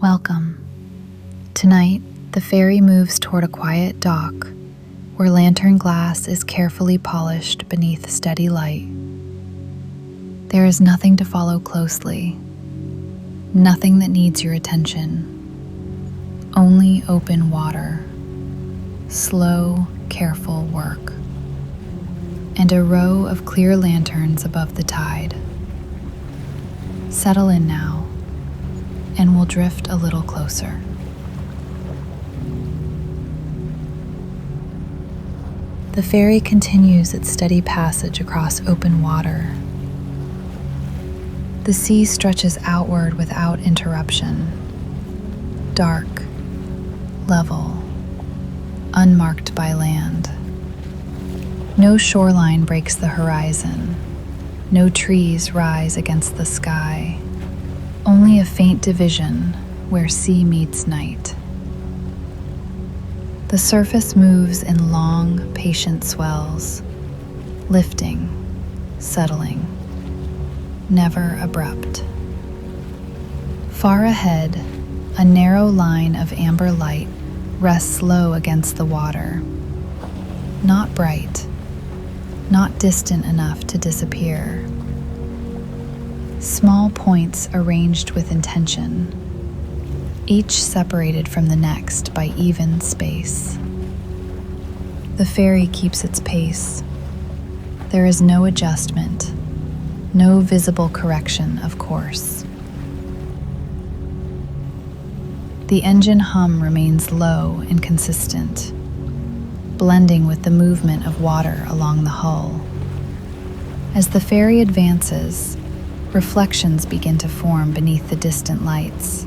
Welcome. Tonight, the ferry moves toward a quiet dock where lantern glass is carefully polished beneath steady light. There is nothing to follow closely, nothing that needs your attention, only open water, slow, careful work, and a row of clear lanterns above the tide. Settle in now, and we'll drift a little closer. The ferry continues its steady passage across open water. The sea stretches outward without interruption, dark, level, unmarked by land. No shoreline breaks the horizon. No trees rise against the sky. Only a faint division where sea meets night. The surface moves in long, patient swells, lifting, settling, never abrupt. Far ahead, a narrow line of amber light rests low against the water. Not bright, not distant enough to disappear. Small points arranged with intention, each separated from the next by even space. The ferry keeps its pace. There is no adjustment, no visible correction of course. The engine hum remains low and consistent, blending with the movement of water along the hull. As the ferry advances, reflections begin to form beneath the distant lights.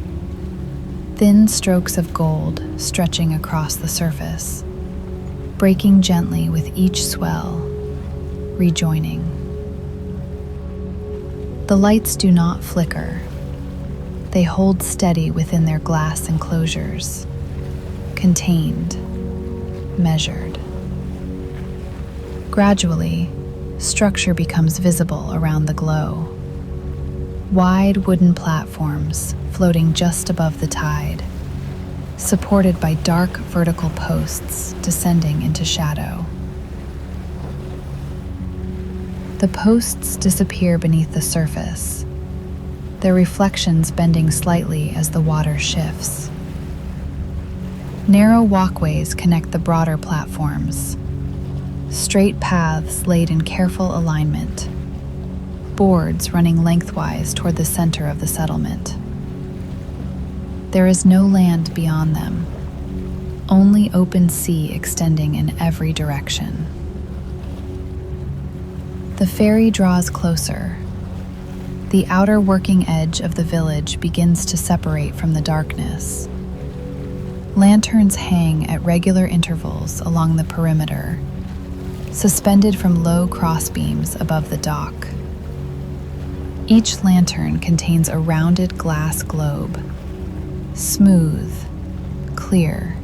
Thin strokes of gold stretching across the surface, breaking gently with each swell, rejoining. The lights do not flicker. They hold steady within their glass enclosures, contained, measured. Gradually, structure becomes visible around the glow. Wide wooden platforms floating just above the tide, supported by dark vertical posts descending into shadow. The posts disappear beneath the surface, their reflections bending slightly as the water shifts. Narrow walkways connect the broader platforms, straight paths laid in careful alignment, boards running lengthwise toward the center of the settlement. There is no land beyond them, only open sea extending in every direction. The ferry draws closer. The outer working edge of the village begins to separate from the darkness. Lanterns hang at regular intervals along the perimeter, suspended from low crossbeams above the dock. Each lantern contains a rounded glass globe, smooth, clear,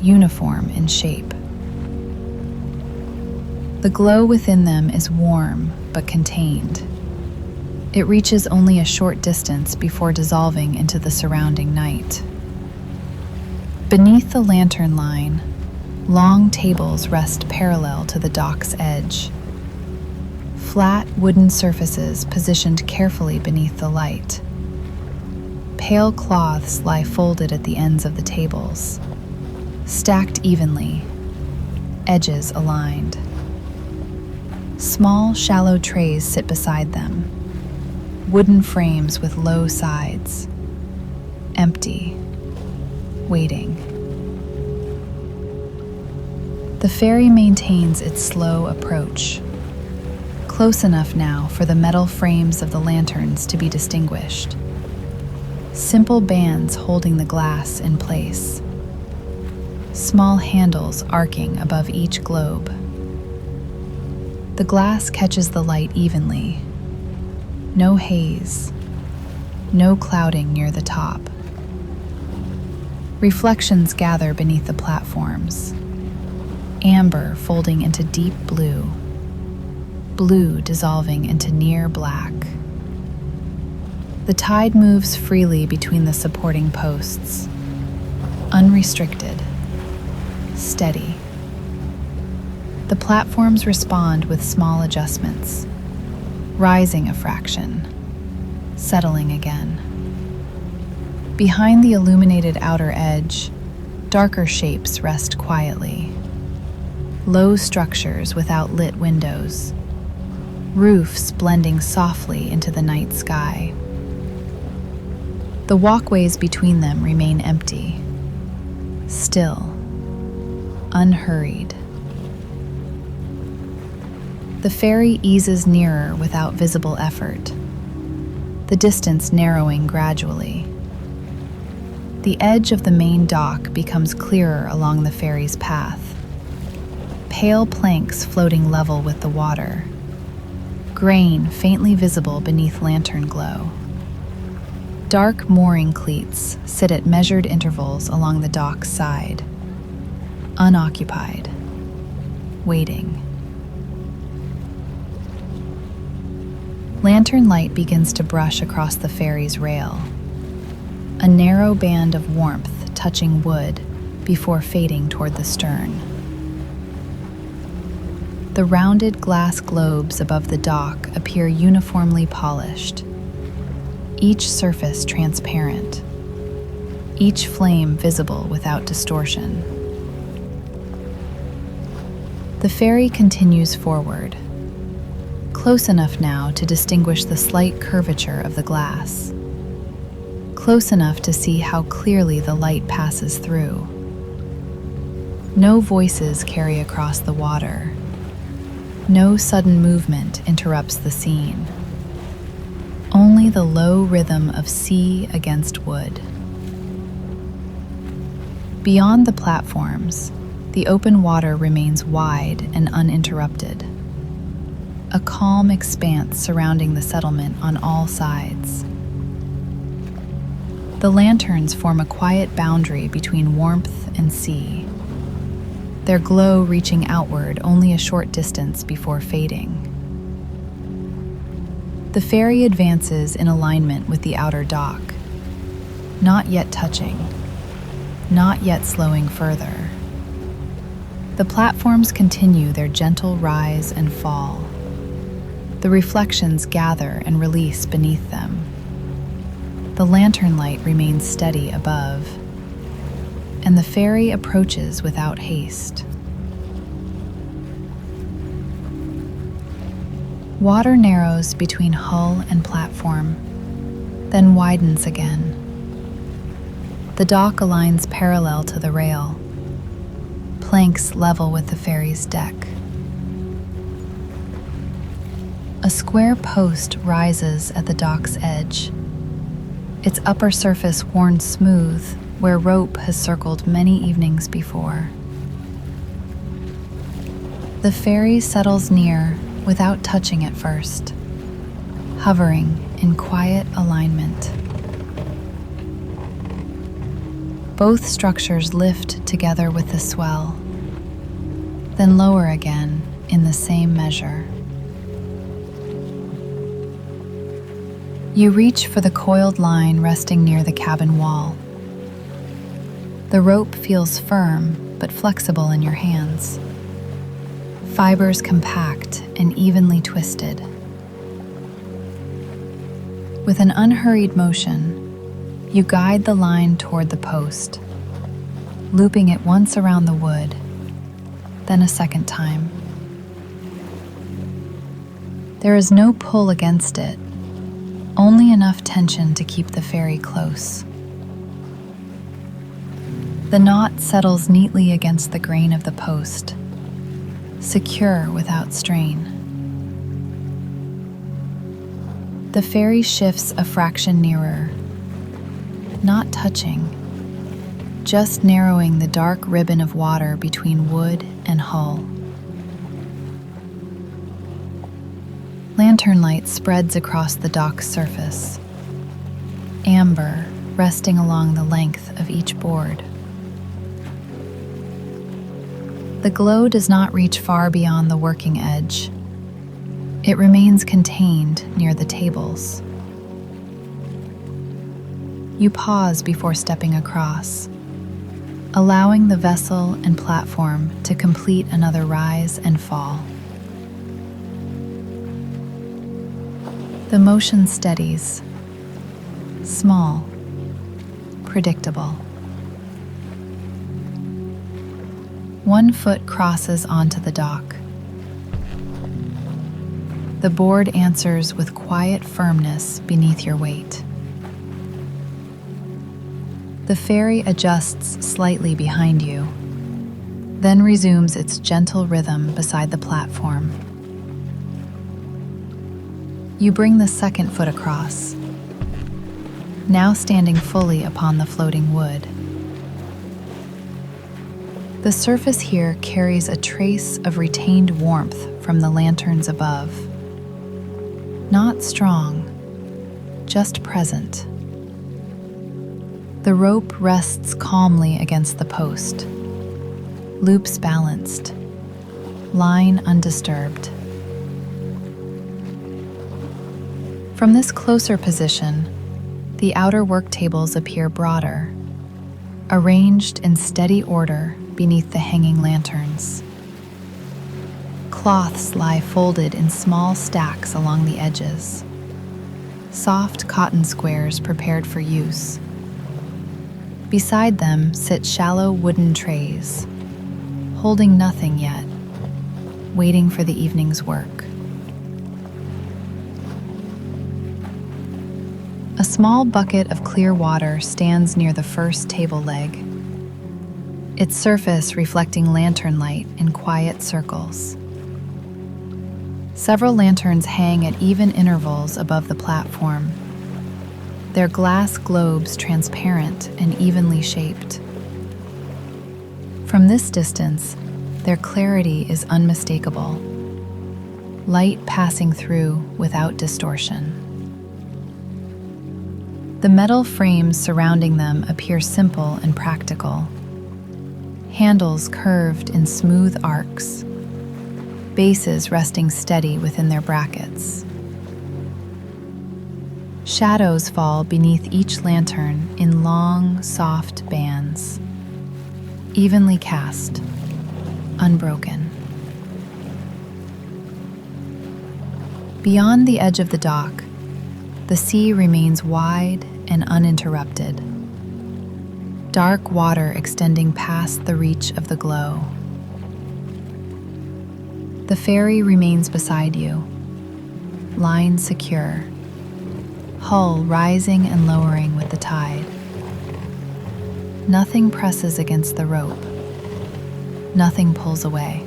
uniform in shape. The glow within them is warm but contained. It reaches only a short distance before dissolving into the surrounding night. Beneath the lantern line, long tables rest parallel to the dock's edge. Flat wooden surfaces positioned carefully beneath the light. Pale cloths lie folded at the ends of the tables, stacked evenly, edges aligned. Small, shallow trays sit beside them, wooden frames with low sides, empty, waiting. The ferry maintains its slow approach, close enough now for the metal frames of the lanterns to be distinguished. Simple bands holding the glass in place. Small handles arcing above each globe. The glass catches the light evenly. No haze. No clouding near the top. Reflections gather beneath the platforms. Amber folding into deep blue. Blue dissolving into near black. The tide moves freely between the supporting posts, unrestricted, steady. The platforms respond with small adjustments, rising a fraction, settling again. Behind the illuminated outer edge, darker shapes rest quietly. Low structures without lit windows, roofs blending softly into the night sky. The walkways between them remain empty, still, unhurried. The ferry eases nearer without visible effort, the distance narrowing gradually. The edge of the main dock becomes clearer along the ferry's path. Pale planks floating level with the water, grain faintly visible beneath lantern glow. Dark mooring cleats sit at measured intervals along the dock's side, unoccupied, waiting. Lantern light begins to brush across the ferry's rail, a narrow band of warmth touching wood before fading toward the stern. The rounded glass globes above the dock appear uniformly polished, each surface transparent, each flame visible without distortion. The ferry continues forward, close enough now to distinguish the slight curvature of the glass, close enough to see how clearly the light passes through. No voices carry across the water. No sudden movement interrupts the scene. Only the low rhythm of sea against wood. Beyond the platforms, the open water remains wide and uninterrupted. A calm expanse surrounding the settlement on all sides. The lanterns form a quiet boundary between warmth and sea, their glow reaching outward only a short distance before fading. The ferry advances in alignment with the outer dock, not yet touching, not yet slowing further. The platforms continue their gentle rise and fall. The reflections gather and release beneath them. The lantern light remains steady above, and the ferry approaches without haste. Water narrows between hull and platform, then widens again. The dock aligns parallel to the rail, planks level with the ferry's deck. A square post rises at the dock's edge, its upper surface worn smooth where rope has circled many evenings before. The ferry settles near without touching at first, hovering in quiet alignment. Both structures lift together with the swell, then lower again in the same measure. You reach for the coiled line resting near the cabin wall. The rope feels firm but flexible in your hands. Fibers compact and evenly twisted. With an unhurried motion, you guide the line toward the post, looping it once around the wood, then a second time. There is no pull against it, only enough tension to keep the ferry close. The knot settles neatly against the grain of the post, secure without strain. The ferry shifts a fraction nearer, not touching, just narrowing the dark ribbon of water between wood and hull. Lantern light spreads across the dock's surface, amber resting along the length of each board. The glow does not reach far beyond the working edge. It remains contained near the tables. You pause before stepping across, allowing the vessel and platform to complete another rise and fall. The motion steadies, small, predictable. One foot crosses onto the dock. The board answers with quiet firmness beneath your weight. The ferry adjusts slightly behind you, then resumes its gentle rhythm beside the platform. You bring the second foot across, now standing fully upon the floating wood. The surface here carries a trace of retained warmth from the lanterns above. Not strong, just present. The rope rests calmly against the post, loops balanced, line undisturbed. From this closer position, the outer work tables appear broader, arranged in steady order beneath the hanging lanterns. Cloths lie folded in small stacks along the edges, soft cotton squares prepared for use. Beside them sit shallow wooden trays, holding nothing yet, waiting for the evening's work. A small bucket of clear water stands near the first table leg, its surface reflecting lantern light in quiet circles. Several lanterns hang at even intervals above the platform, their glass globes transparent and evenly shaped. From this distance, their clarity is unmistakable, light passing through without distortion. The metal frames surrounding them appear simple and practical. Handles curved in smooth arcs, bases resting steady within their brackets. Shadows fall beneath each lantern in long, soft bands, evenly cast, unbroken. Beyond the edge of the dock, the sea remains wide and uninterrupted. Dark water extending past the reach of the glow. The ferry remains beside you, line secure, hull rising and lowering with the tide. Nothing presses against the rope. Nothing pulls away.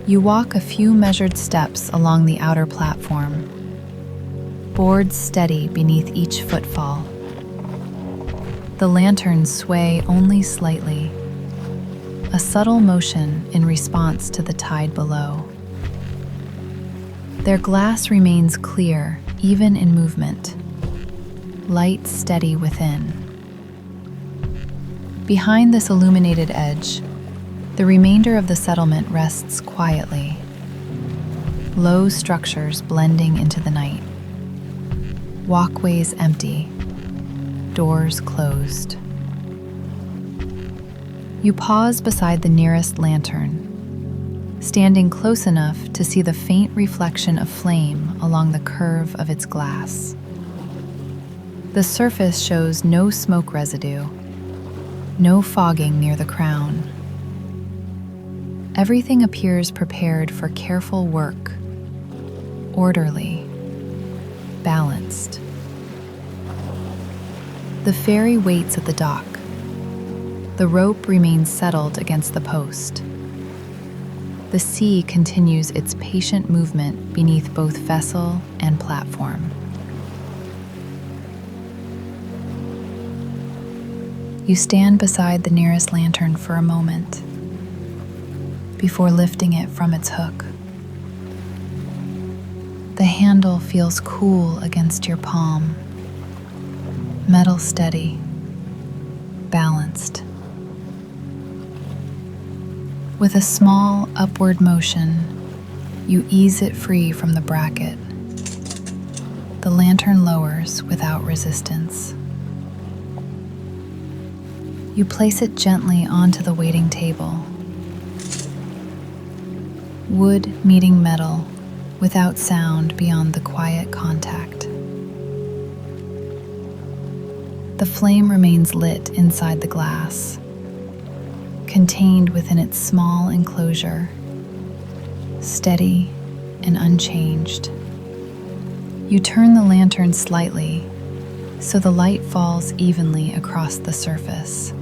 You walk a few measured steps along the outer platform, boards steady beneath each footfall. The lanterns sway only slightly, a subtle motion in response to the tide below. Their glass remains clear, even in movement, light steady within. Behind this illuminated edge, the remainder of the settlement rests quietly, low structures blending into the night. Walkways empty, doors closed. You pause beside the nearest lantern, standing close enough to see the faint reflection of flame along the curve of its glass. The surface shows no smoke residue, no fogging near the crown. Everything appears prepared for careful work, orderly, balanced. The ferry waits at the dock. The rope remains settled against the post. The sea continues its patient movement beneath both vessel and platform. You stand beside the nearest lantern for a moment before lifting it from its hook. The handle feels cool against your palm, metal steady, balanced. With a small upward motion, you ease it free from the bracket. The lantern lowers without resistance. You place it gently onto the waiting table. Wood meeting metal without sound beyond the quiet contact. The flame remains lit inside the glass, contained within its small enclosure, steady and unchanged. You turn the lantern slightly so the light falls evenly across the surface.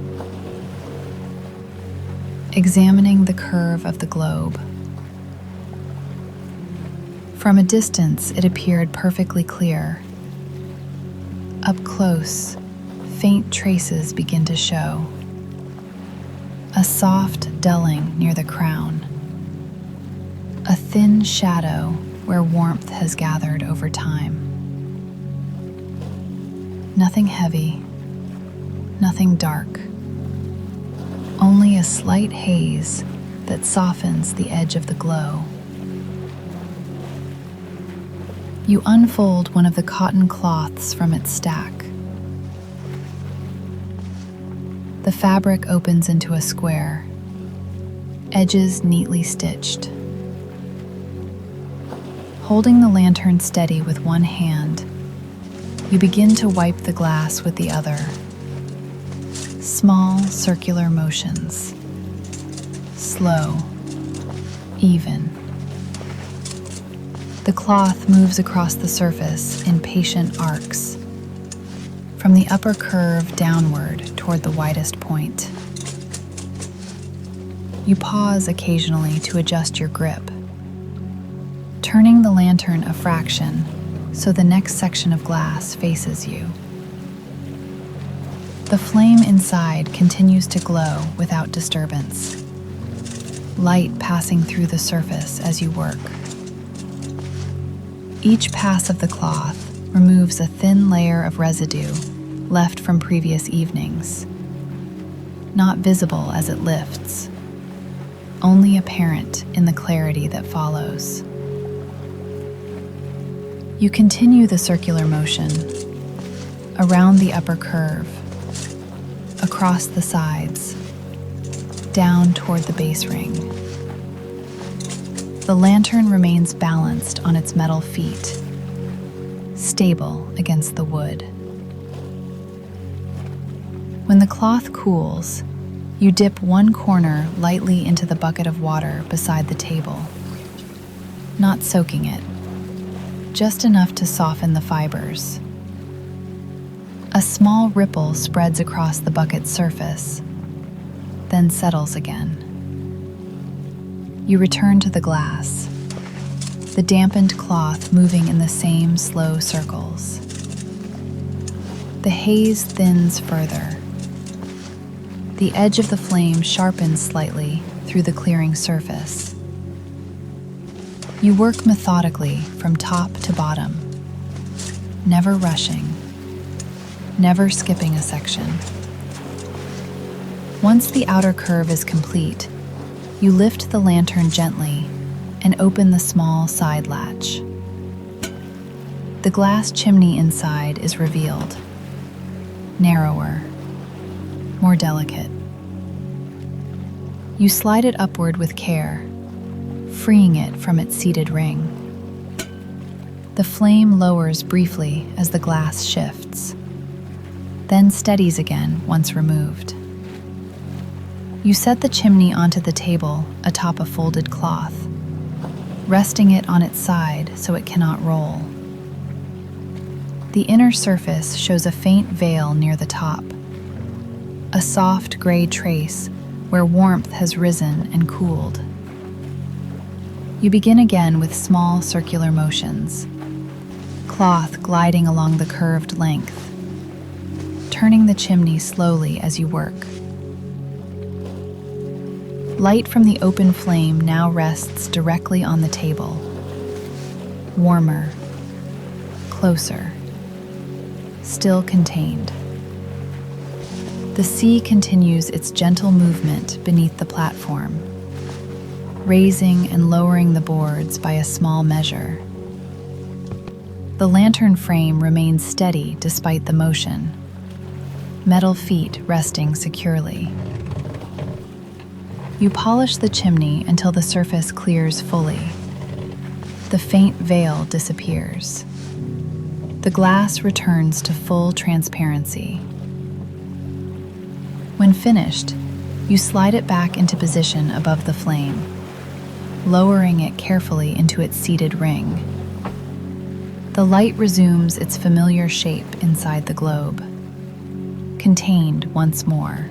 Examining the curve of the globe. From a distance, it appeared perfectly clear. Up close, faint traces begin to show. A soft dulling near the crown. A thin shadow where warmth has gathered over time. Nothing heavy, nothing dark. Only a slight haze that softens the edge of the glow. You unfold one of the cotton cloths from its stack. The fabric opens into a square, edges neatly stitched. Holding the lantern steady with one hand, you begin to wipe the glass with the other. Small circular motions, slow, even. The cloth moves across the surface in patient arcs, from the upper curve downward toward the widest point. You pause occasionally to adjust your grip, turning the lantern a fraction so the next section of glass faces you. The flame inside continues to glow without disturbance, light passing through the surface as you work. Each pass of the cloth removes a thin layer of residue left from previous evenings, not visible as it lifts, only apparent in the clarity that follows. You continue the circular motion around the upper curve, across the sides, down toward the base ring. The lantern remains balanced on its metal feet, stable against the wood. When the cloth cools, you dip one corner lightly into the bucket of water beside the table, not soaking it, just enough to soften the fibers. A small ripple spreads across the bucket's surface, then settles again. You return to the glass, the dampened cloth moving in the same slow circles. The haze thins further. The edge of the flame sharpens slightly through the clearing surface. You work methodically from top to bottom, never rushing, never skipping a section. Once the outer curve is complete, you lift the lantern gently and open the small side latch. The glass chimney inside is revealed, narrower, more delicate. You slide it upward with care, freeing it from its seated ring. The flame lowers briefly as the glass shifts, then steadies again once removed. You set the chimney onto the table atop a folded cloth, resting it on its side so it cannot roll. The inner surface shows a faint veil near the top, a soft gray trace where warmth has risen and cooled. You begin again with small circular motions, cloth gliding along the curved length, turning the chimney slowly as you work. Light from the open flame now rests directly on the table. Warmer, closer, still contained. The sea continues its gentle movement beneath the platform, raising and lowering the boards by a small measure. The The lantern frame remains steady despite the motion, metal feet resting securely. You polish the chimney until the surface clears fully. The faint veil disappears. The glass returns to full transparency. When finished, you slide it back into position above the flame, lowering it carefully into its seated ring. The light resumes its familiar shape inside the globe, contained once more.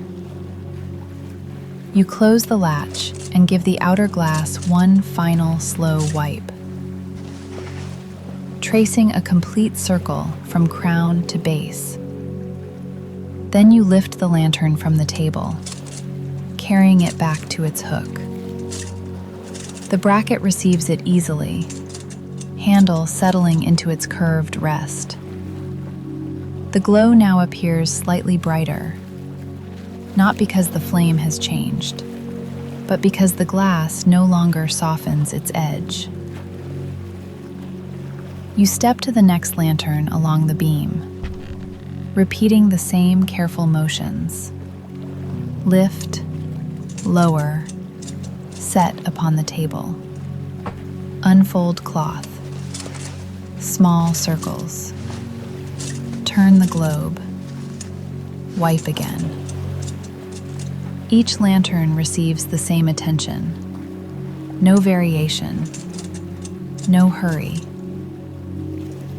You close the latch and give the outer glass one final slow wipe, tracing a complete circle from crown to base. Then you lift the lantern from the table, carrying it back to its hook. The bracket receives it easily, handle settling into its curved rest. The glow now appears slightly brighter, not because the flame has changed, but because the glass no longer softens its edge. You step to the next lantern along the beam, repeating the same careful motions. Lift, lower, set upon the table. Unfold cloth. Small circles. Turn the globe. Wipe again. Each lantern receives the same attention. No variation. No hurry.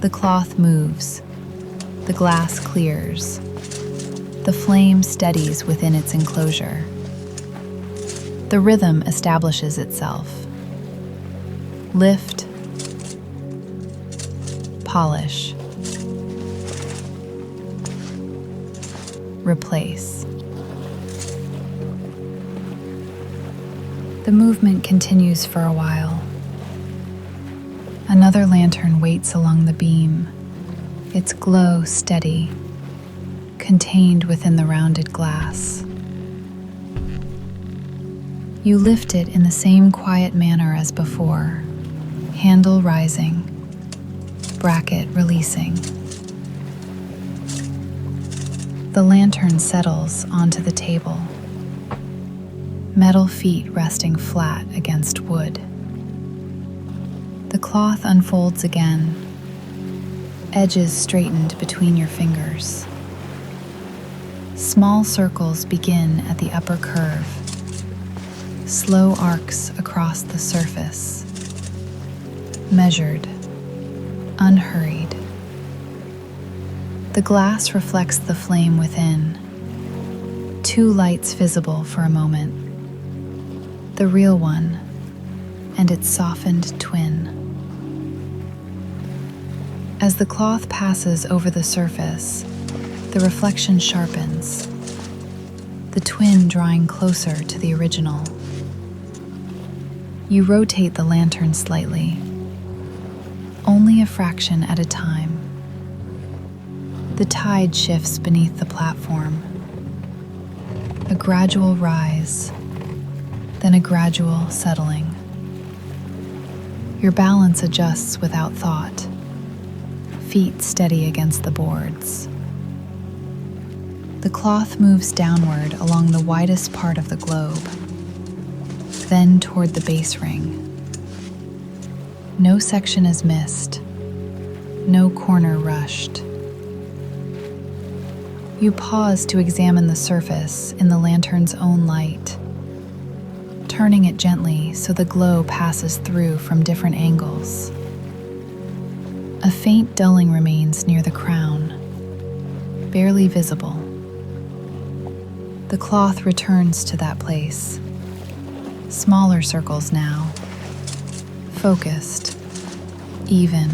The cloth moves. The glass clears. The flame steadies within its enclosure. The rhythm establishes itself. Lift, polish, replace. The movement continues for a while. Another lantern waits along the beam, its glow steady, contained within the rounded glass. You lift it in the same quiet manner as before, handle rising, bracket releasing. The lantern settles onto the table, metal feet resting flat against wood. The cloth unfolds again, edges straightened between your fingers. Small circles begin at the upper curve, slow arcs across the surface, measured, unhurried. The glass reflects the flame within, two lights visible for a moment, the real one and its softened twin. As the cloth passes over the surface, the reflection sharpens, the twin drawing closer to the original. You rotate the lantern slightly, only a fraction at a time. The tide shifts beneath the platform. A gradual rise, then a gradual settling. Your balance adjusts without thought, feet steady against the boards. The cloth moves downward along the widest part of the globe, then toward the base ring. No section is missed, no corner rushed. You pause to examine the surface in the lantern's own light, turning it gently so the glow passes through from different angles. A faint dulling remains near the crown, barely visible. The cloth returns to that place. Smaller circles now, focused, even.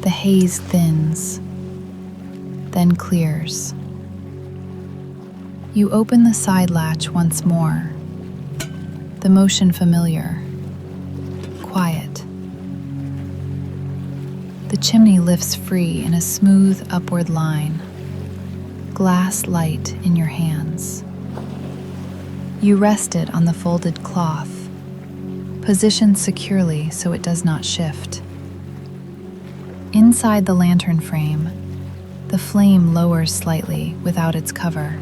The haze thins, then clears. You open the side latch once more, the motion familiar, quiet. The chimney lifts free in a smooth upward line, glass light in your hands. You rest it on the folded cloth, positioned securely so it does not shift. Inside the lantern frame, the flame lowers slightly without its cover,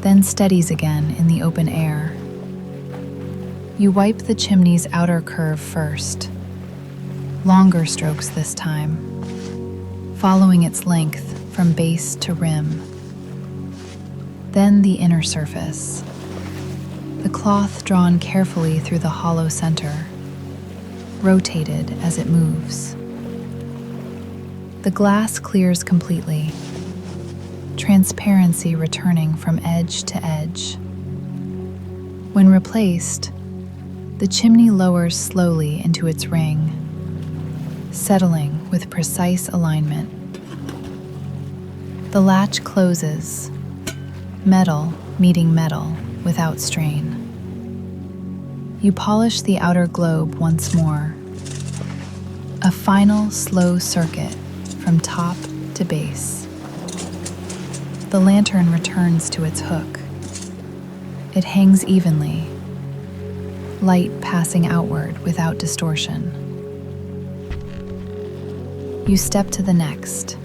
then steadies again in the open air. You wipe the chimney's outer curve first, longer strokes this time, following its length from base to rim. Then the inner surface, the cloth drawn carefully through the hollow center, rotated as it moves. The glass clears completely, transparency returning from edge to edge. When replaced, the chimney lowers slowly into its ring, settling with precise alignment. The latch closes, metal meeting metal without strain. You polish the outer globe once more, a final slow circuit from top to base. The lantern returns to its hook. It hangs evenly, light passing outward without distortion. You step to the next.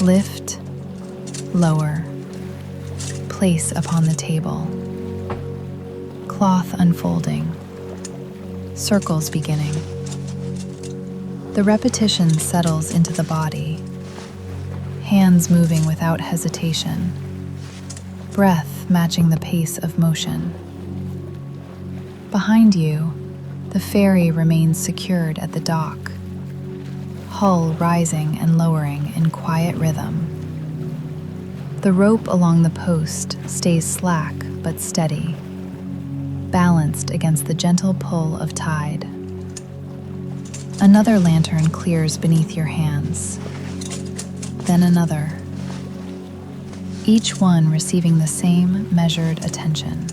Lift, lower, place upon the table. Cloth unfolding, circles beginning. The repetition settles into the body, hands moving without hesitation, breath matching the pace of motion. Behind you, the ferry remains secured at the dock, hull rising and lowering in quiet rhythm. The rope along the post stays slack but steady, balanced against the gentle pull of tide. Another lantern clears beneath your hands, then another, each one receiving the same measured attention.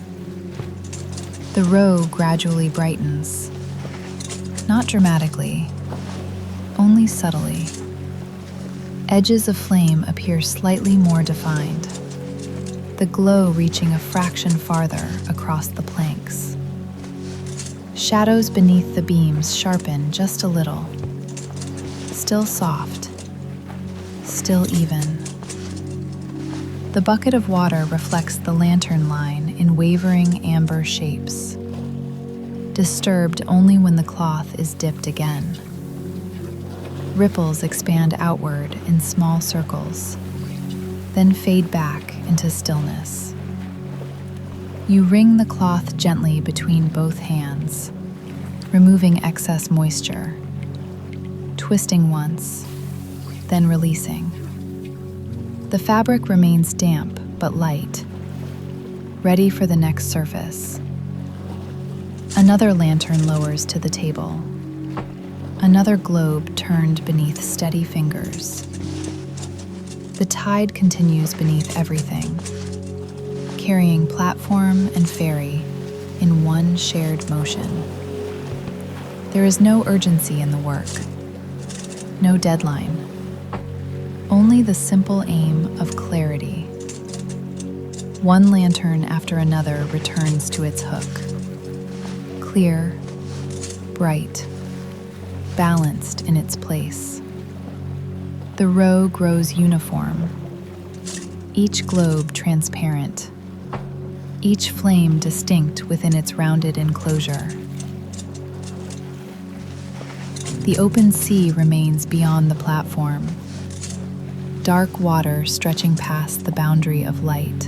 The row gradually brightens, not dramatically, only subtly. Edges of flame appear slightly more defined, the glow reaching a fraction farther across the planks. Shadows beneath the beams sharpen just a little, still soft, still even. The bucket of water reflects the lantern line in wavering amber shapes, disturbed only when the cloth is dipped again. Ripples expand outward in small circles, then fade back into stillness. You wring the cloth gently between both hands, removing excess moisture, twisting once, then releasing. The fabric remains damp but light, ready for the next surface. Another lantern lowers to the table, another globe turned beneath steady fingers. The tide continues beneath everything, carrying platform and ferry in one shared motion. There is no urgency in the work, no deadline, only the simple aim of clarity. One lantern after another returns to its hook, clear, bright, balanced in its place. The row grows uniform, each globe transparent, each flame distinct within its rounded enclosure. The open sea remains beyond the platform, dark water stretching past the boundary of light.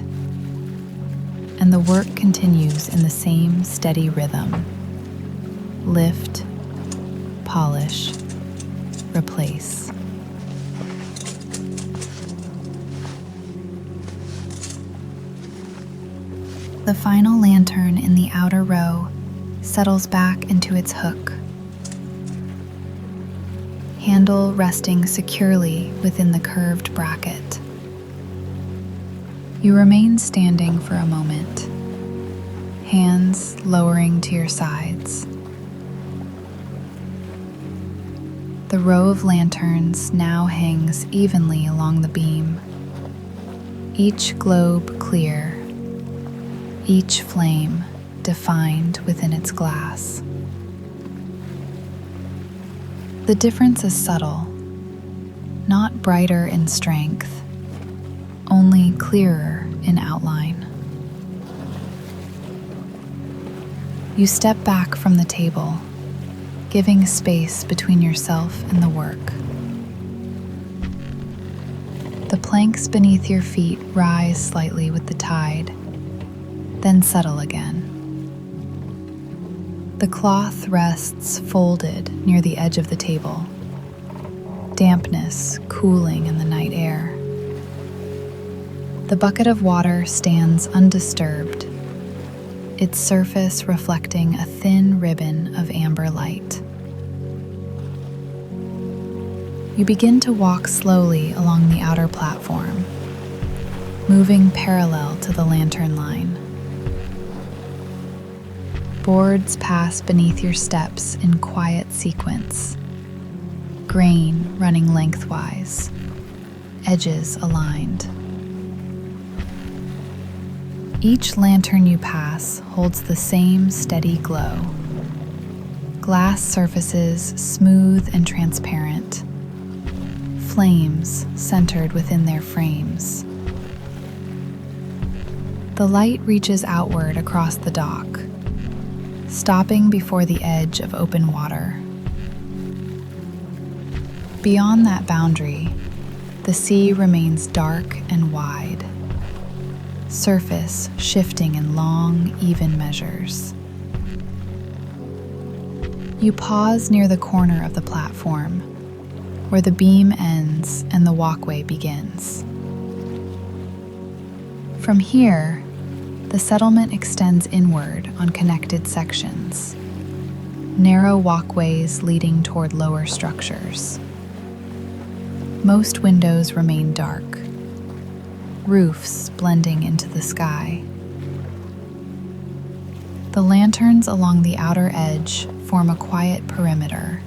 And the work continues in the same steady rhythm. Lift, polish, replace. The final lantern in the outer row settles back into its hook, handle resting securely within the curved bracket. You remain standing for a moment, hands lowering to your sides. The row of lanterns now hangs evenly along the beam, each globe clear, each flame defined within its glass. The difference is subtle, not brighter in strength, only clearer in outline. You step back from the table, giving space between yourself and the work. The planks beneath your feet rise slightly with the tide, then settle again. The cloth rests folded near the edge of the table, dampness cooling in the night air. The bucket of water stands undisturbed, its surface reflecting a thin ribbon of amber light. You begin to walk slowly along the outer platform, moving parallel to the lantern line. Boards pass beneath your steps in quiet sequence, grain running lengthwise, edges aligned. Each lantern you pass holds the same steady glow. Glass surfaces smooth and transparent, flames centered within their frames. The light reaches outward across the dock, stopping before the edge of open water. Beyond that boundary, the sea remains dark and wide, surface shifting in long, even measures. You pause near the corner of the platform, where the beam ends and the walkway begins. From here, the settlement extends inward on connected sections, narrow walkways leading toward lower structures. Most windows remain dark, roofs blending into the sky. The lanterns along the outer edge form a quiet perimeter,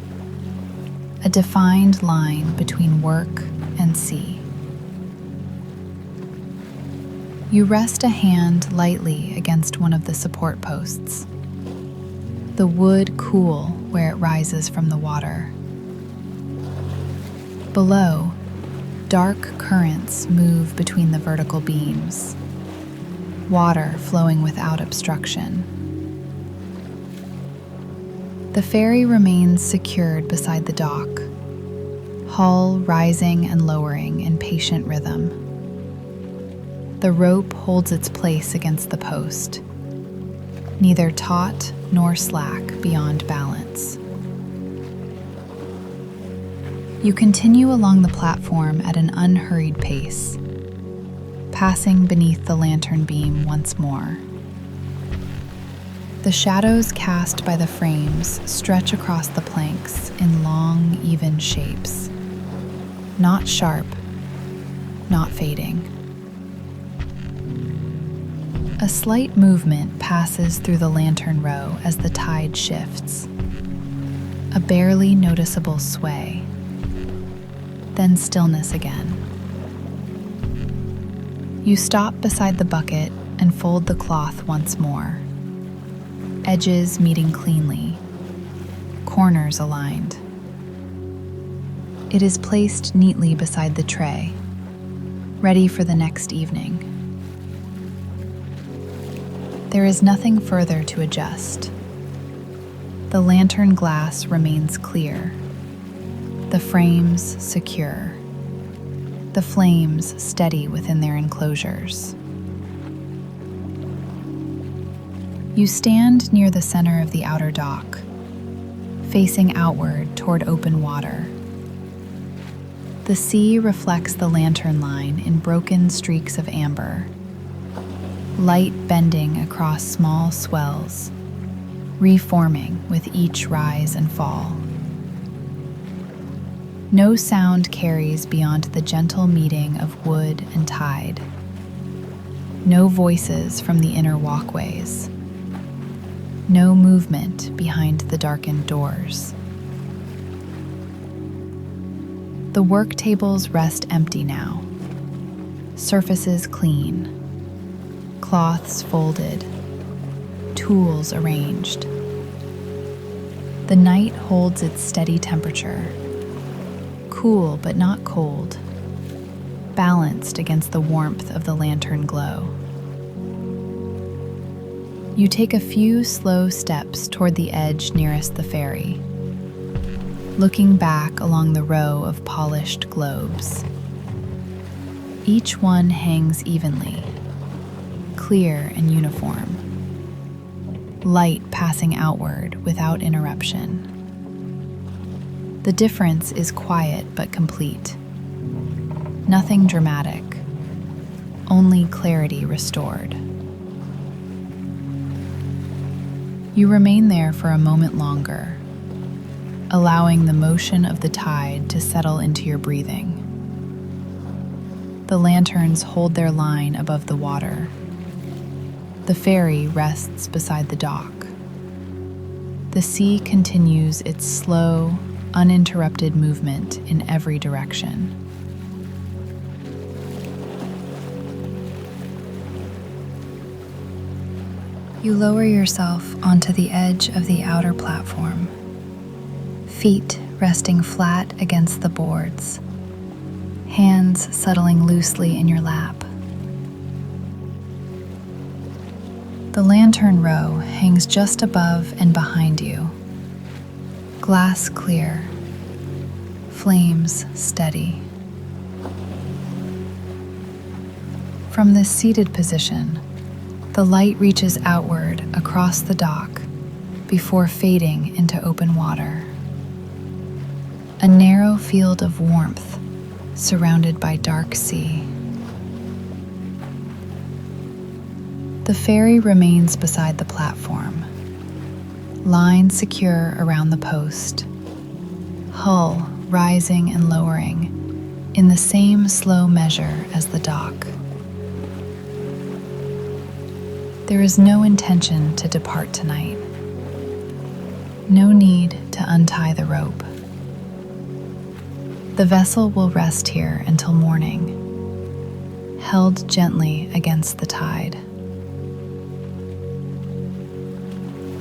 a defined line between work and sea. You rest a hand lightly against one of the support posts, the wood cool where it rises from the water. Below, dark currents move between the vertical beams, water flowing without obstruction. The ferry remains secured beside the dock, hull rising and lowering in patient rhythm. The rope holds its place against the post, neither taut nor slack beyond balance. You continue along the platform at an unhurried pace, passing beneath the lantern beam once more. The shadows cast by the frames stretch across the planks in long, even shapes, not sharp, not fading. A slight movement passes through the lantern row as the tide shifts, a barely noticeable sway, then stillness again. You stop beside the bucket and fold the cloth once more, edges meeting cleanly, corners aligned. It is placed neatly beside the tray, ready for the next evening. There is nothing further to adjust. The lantern glass remains clear, the frames secure, the flames steady within their enclosures. You stand near the center of the outer dock, facing outward toward open water. The sea reflects the lantern line in broken streaks of amber, light bending across small swells, reforming with each rise and fall. No sound carries beyond the gentle meeting of wood and tide. No voices from the inner walkways. No movement behind the darkened doors. The work tables rest empty now, surfaces clean, cloths folded, tools arranged. The night holds its steady temperature, cool but not cold, balanced against the warmth of the lantern glow. You take a few slow steps toward the edge nearest the ferry, looking back along the row of polished globes. Each one hangs evenly, clear and uniform, light passing outward without interruption. The difference is quiet but complete. Nothing dramatic, only clarity restored. You remain there for a moment longer, allowing the motion of the tide to settle into your breathing. The lanterns hold their line above the water. The ferry rests beside the dock. The sea continues its slow, uninterrupted movement in every direction. You lower yourself onto the edge of the outer platform, feet resting flat against the boards, hands settling loosely in your lap. The lantern row hangs just above and behind you, glass clear, flames steady. From this seated position, the light reaches outward across the dock before fading into open water. A narrow field of warmth surrounded by dark sea. The ferry remains beside the platform, line secure around the post, hull rising and lowering in the same slow measure as the dock. There is no intention to depart tonight. No need to untie the rope. The vessel will rest here until morning, held gently against the tide.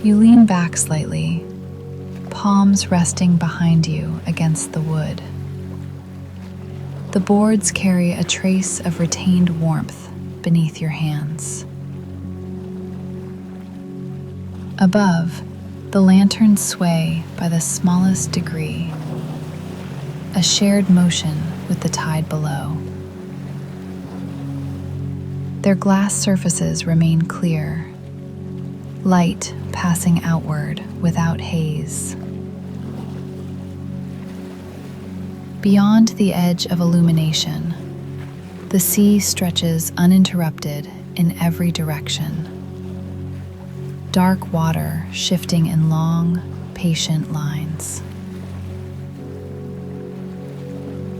You lean back slightly, palms resting behind you against the wood. The boards carry a trace of retained warmth beneath your hands. Above, the lanterns sway by the smallest degree, a shared motion with the tide below. Their glass surfaces remain clear, light passing outward without haze. Beyond the edge of illumination, the sea stretches uninterrupted in every direction. Dark water shifting in long, patient lines.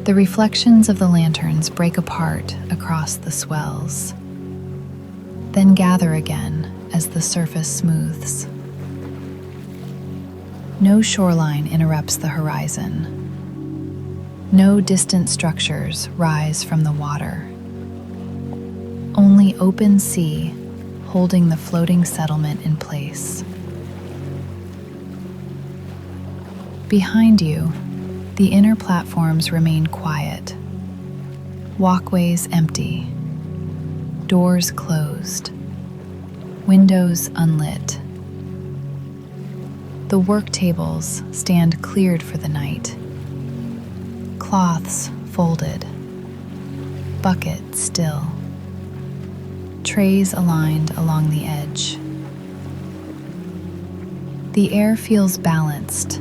The reflections of the lanterns break apart across the swells, then gather again as the surface smooths. No shoreline interrupts the horizon. No distant structures rise from the water. Only open sea holding the floating settlement in place. Behind you, the inner platforms remain quiet, walkways empty, doors closed, windows unlit. The work tables stand cleared for the night, cloths folded, bucket still, trays aligned along the edge. The air feels balanced,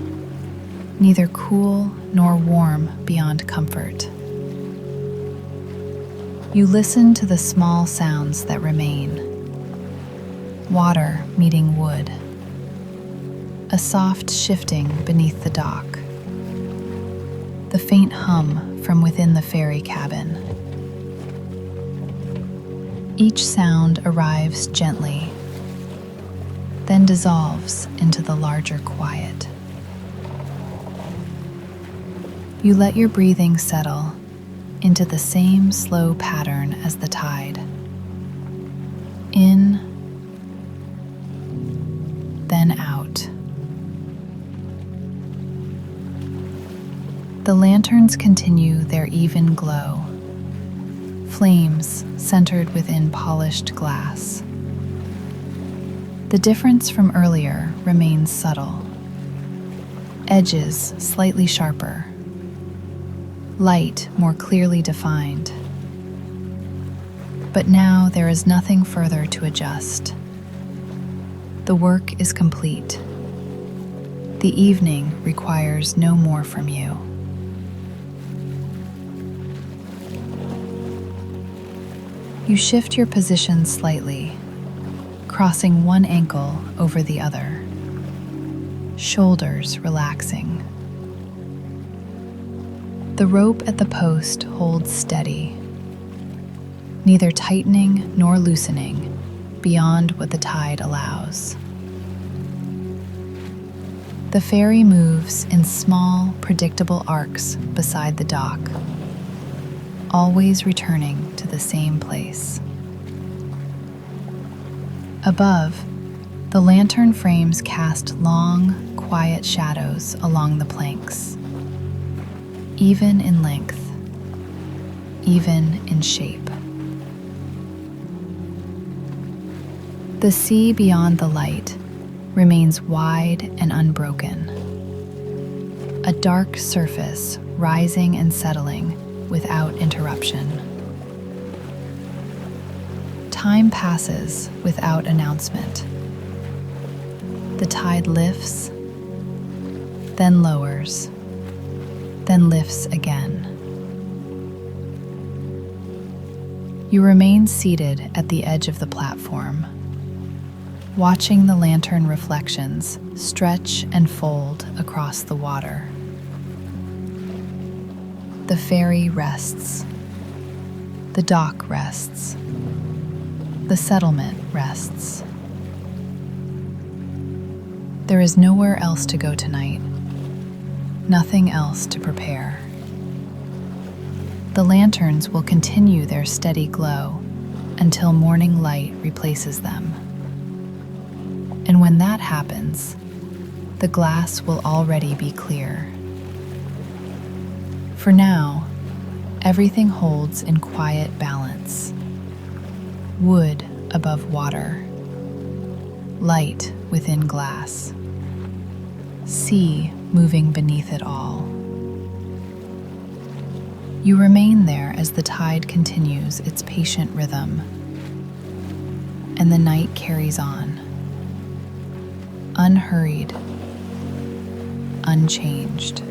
neither cool nor warm beyond comfort. You listen to the small sounds that remain. Water meeting wood. A soft shifting beneath the dock. The faint hum from within the ferry cabin. Each sound arrives gently, then dissolves into the larger quiet. You let your breathing settle into the same slow pattern as the tide. In, then out. The lanterns continue their even glow, flames centered within polished glass. The difference from earlier remains subtle. Edges slightly sharper, light more clearly defined. But now there is nothing further to adjust. The work is complete. The evening requires no more from you. You shift your position slightly, crossing one ankle over the other, shoulders relaxing. The rope at the post holds steady, neither tightening nor loosening beyond what the tide allows. The ferry moves in small, predictable arcs beside the dock, always returning to the same place. Above, the lantern frames cast long, quiet shadows along the planks, even in length, even in shape. The sea beyond the light remains wide and unbroken, a dark surface rising and settling without interruption. Time passes without announcement. The tide lifts, then lowers, then lifts again. You remain seated at the edge of the platform, watching the lantern reflections stretch and fold across the water. The ferry rests. The dock rests. The settlement rests. There is nowhere else to go tonight, nothing else to prepare. The lanterns will continue their steady glow until morning light replaces them. And when that happens, the glass will already be clear. For now, everything holds in quiet balance. Wood above water, light within glass, sea moving beneath it all. You remain there as the tide continues its patient rhythm, and the night carries on, unhurried, unchanged.